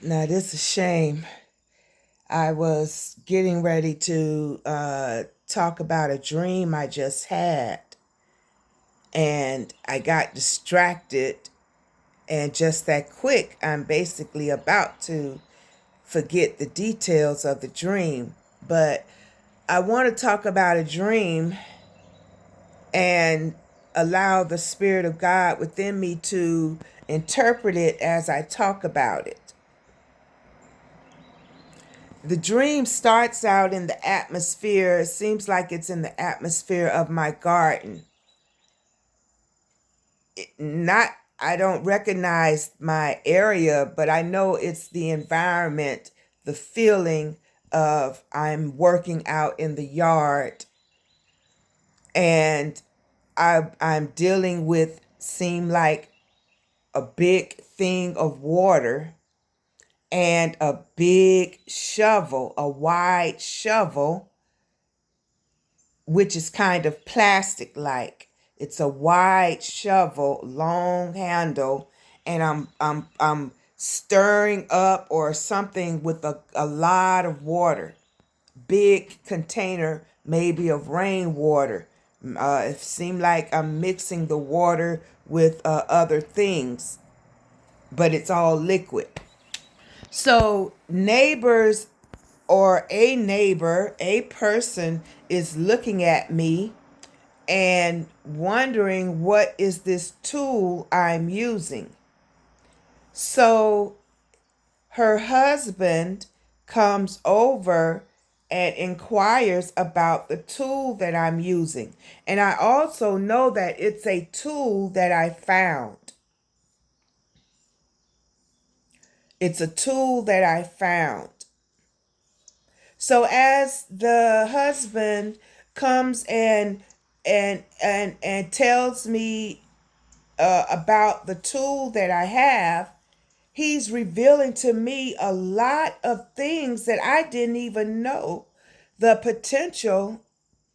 Now, this is a shame. I was getting ready to talk about a dream I just had, and I got distracted. And just that quick, I'm basically about to forget the details of the dream. But I want to talk about a dream and allow the Spirit of God within me to interpret it as I talk about it. The dream starts out in the atmosphere. It seems like it's in the atmosphere of my garden. Not, I don't recognize my area, but I know it's the environment, the feeling of I'm working out in the yard, and I'm dealing with seem like a big thing of water and a big shovel, a wide shovel, which is kind of plastic like. It's a wide shovel, long handle, and I'm stirring up or something with a lot of water. Big container maybe of rainwater. It seemed like I'm mixing the water with other things, but it's all liquid. So neighbors or a neighbor, a person is looking at me and wondering what is this tool I'm using. So her husband comes over and inquires about the tool that I'm using. And I also know that it's a tool that I found. It's a tool that I found. So as the husband comes and tells me about the tool that I have, he's revealing to me a lot of things that I didn't even know the potential.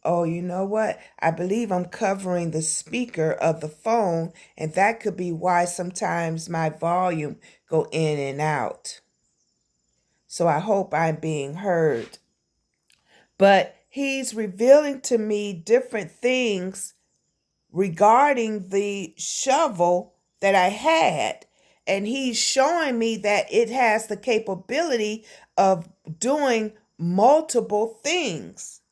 Oh, you know what? I believe I'm covering the speaker of the phone, and that could be why sometimes my volume go in and out. So I hope I'm being heard. But he's revealing to me different things regarding the shovel that I had. And he's showing me that it has the capability of doing multiple things.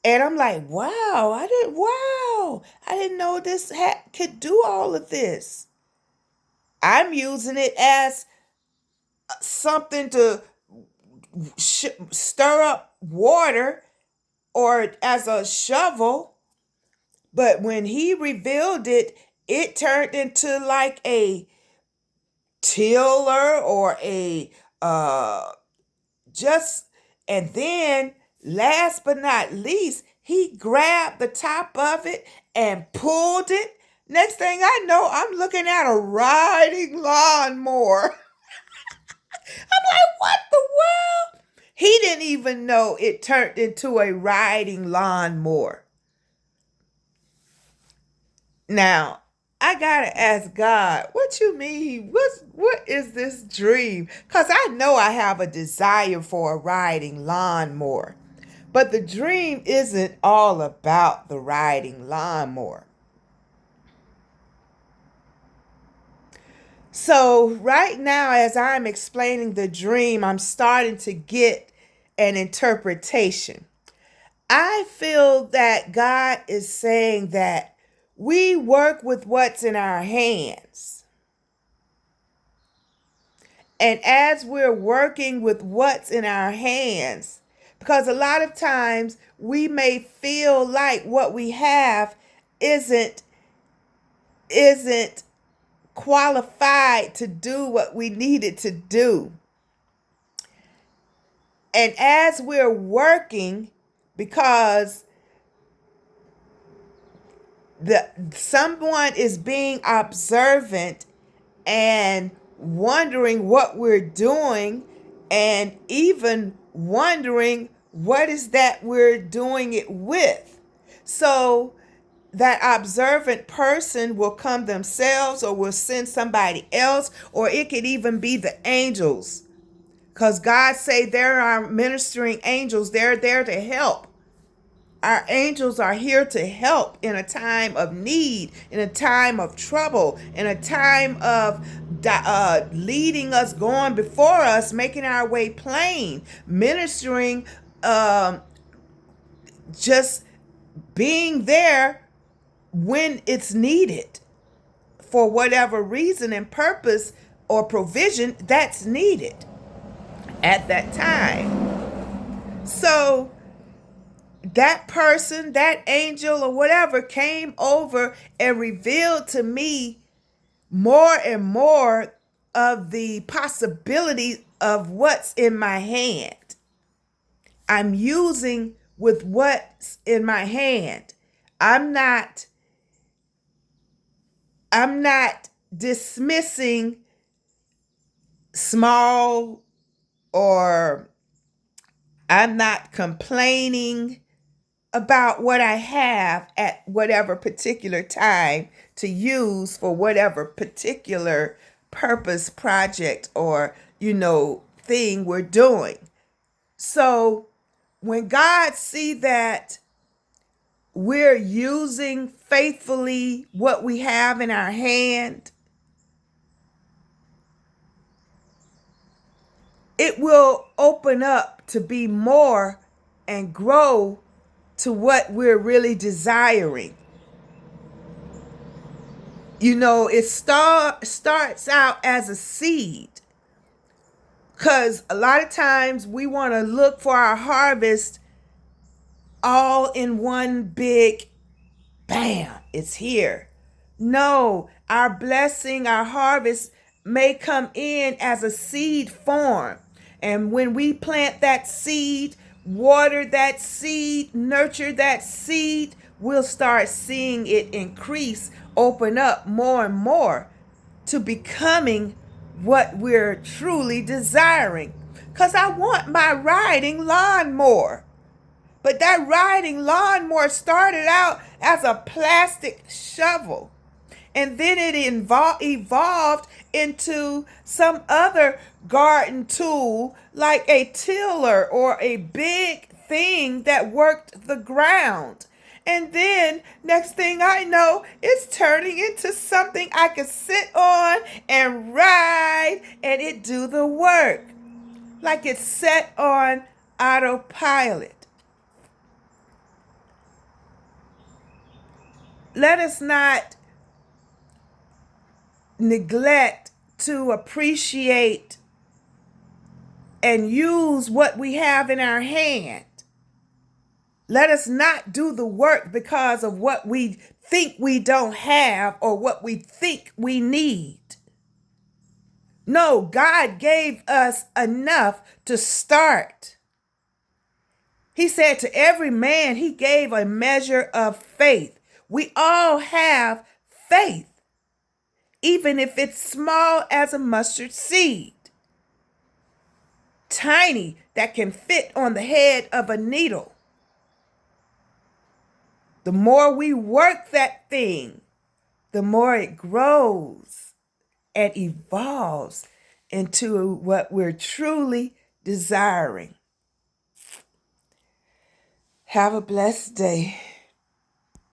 And I'm like, wow, I didn't know this could do all of this. I'm using it as something to stir up water or as a shovel. But when he revealed it, it turned into like a tiller or a just, and then last but not least, he grabbed the top of it and pulled it. Next thing I know, I'm looking at a riding lawnmower. I'm like, what the world? He didn't even know it turned into a riding lawnmower. Now, I gotta ask God, what you mean? What is this dream? Cause I know I have a desire for a riding lawnmower. But the dream isn't all about the riding lawnmower. So right now, as I'm explaining the dream, I'm starting to get an interpretation. I feel that God is saying that we work with what's in our hands. And as we're working with what's in our hands, because a lot of times we may feel like what we have isn't isn't qualified to do what we needed to do. And as we're working, because the someone is being observant and wondering what we're doing, and even wondering what is that we're doing it with. So that observant person will come themselves or will send somebody else, or it could even be the angels. Because God say there are ministering angels. They're there to help. Our angels are here to help in a time of need, in a time of trouble, in a time of leading us, going before us, making our way plain, ministering, just being there when it's needed for whatever reason and purpose or provision that's needed at that time. So that person, that angel or whatever came over and revealed to me more and more of the possibility of what's in my hand. I'm using with what's in my hand. I'm not dismissing small, or I'm not complaining about what I have at whatever particular time to use for whatever particular purpose, project, or, thing we're doing. So when God see that we're using faithfully what we have in our hand, it will open up to be more and grow to what we're really desiring. It starts out as a seed, because a lot of times we want to look for our harvest all in one big bam, it's here. No, our blessing, our harvest may come in as a seed form. And when we plant that seed, water that seed, nurture that seed, we'll start seeing it increase, open up more and more to becoming what we're truly desiring. Because I want my riding lawnmower. But that riding lawnmower started out as a plastic shovel. And then it evolved into some other garden tool, like a tiller or a big thing that worked the ground. And then next thing I know, it's turning into something I could sit on and ride and it do the work. Like it's set on autopilot. Let us not neglect to appreciate and use what we have in our hand. Let us not do the work because of what we think we don't have or what we think we need. No, God gave us enough to start. He said to every man, he gave a measure of faith. We all have faith, even if it's small as a mustard seed. Tiny, that can fit on the head of a needle. The more we work that thing, the more it grows and evolves into what we're truly desiring. Have a blessed day.